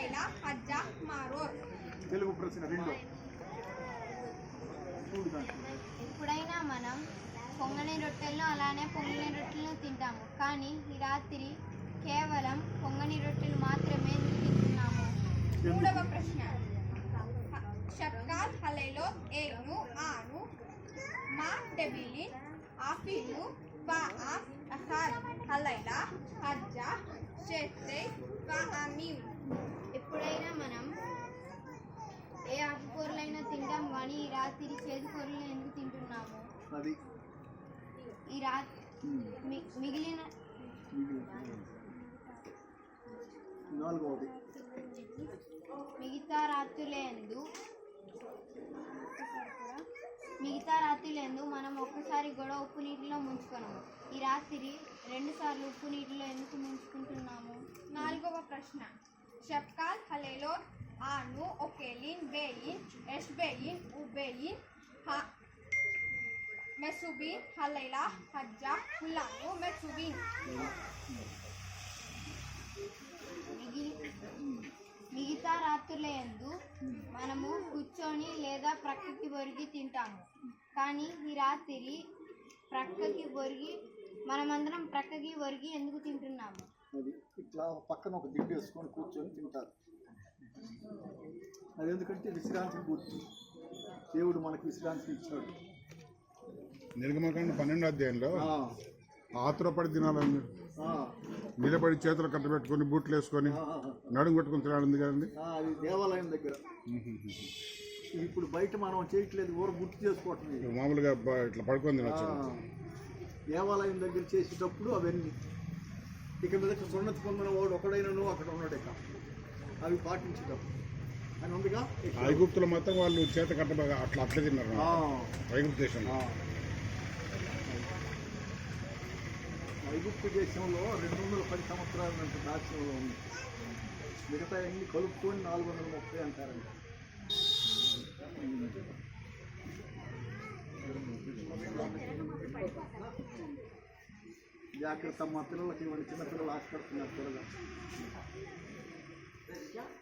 హలైలా హజ్జా మారోర్. తెలుగు ప్రశ్న రెండో. ఎప్పుడైనా మనం పొంగని రొట్టెలను అలానే పొంగిన రొట్టెలను తింటాము, కానీ ఈ రాత్రి కేవలం పొంగని రొట్టెలు మాత్రమే తింటున్నాము. మూడవ ప్రశ్న షప్కాల్ హలైలో ఏను ఆను మా టెబిలిన్ ఆఫీను బాఆఫ్ అహాద్ హలైలా హజ్జా షెత్తే బాఆమీన్. ఎప్పుడైనా మనం ఏ ఆకుకూరలైనా తింటాం, కానీ ఈ రాత్రి చేదుకూరలను ఎందుకు తింటున్నాము? అది ఈ రాత్రి మిగిలిన నాలుగవది. మిగతా రాత్రులందు మనం ఒక్కసారి కూడా ఉప్పు నీటిలో ముంచుకున్నాము. ఈ రాత్రి 2 సార్లు ఉప్పు నీటిలో ఎందుకు ముంచుకుంటున్నాము? నాలుగవ ప్రశ్న షప్కాల్ హలైలో ఆను ఒకేలిన్ బేయిన్ ఎష్బేయిన్ ఉబేయిన్ మెసుబీన్ హలైలా హజ్జా హులాను మెసుబీన్. మిగతా రాత్రులందు మనము కూర్చొని లేదా ప్రక్కకి ఒరిగి తింటాము, కానీ ఈ రాత్రి మనమందరం ప్రక్కకి ఒరిగి ఎందుకు తింటున్నాము? అది ఇట్లా పక్కన ఒక దిండు వేసుకొని కూర్చొని తింటారు. అది ఎందుకంటే విశ్రాంతి గుర్తు. దేవుడు మనకి విశ్రాంతి ఇచ్చాడు. నిర్గమకాండ 12వ అధ్యాయంలో ఆతురపడి తినాలని నిలబడి చేతులు కట్టబెట్టుకొని బూట్లు వేసుకొని నడుము కట్టుకుని తినాలి కదండి. అది దేవాలయం దగ్గర. ఇప్పుడు బయట మనం చేయట్లేదు, ఊరు గుర్తు చేసుకోవటం. మామూలుగా ఇట్లా పడుకొని తినచ్చు. దేవాలయం దగ్గర చేసేటప్పుడు అవన్నీ ఇక మీద సున్నతి పొందిన వాడు ఒకడైనను అక్కడ ఉన్నాడు. ఇక అవి పాటించేటప్పుడు అని ఉందిగా. ఐగుప్తులో మొత్తం వాళ్ళు చేత కట్టబాగా అట్లా తిన్నారు ఐగుప్తు దేశంలో. ఐగుప్తు దేశంలో 210 సంవత్సరాల నుంచి దాస్యంలో ఉంది. మిగతా అన్ని కలుపుకొని 430 అంటారండి. జాగ్రత్త, మా పిల్లలకి ఇవ్వండి. చిన్నపిల్లలు ఆశపడుతున్నారు త్వరగా.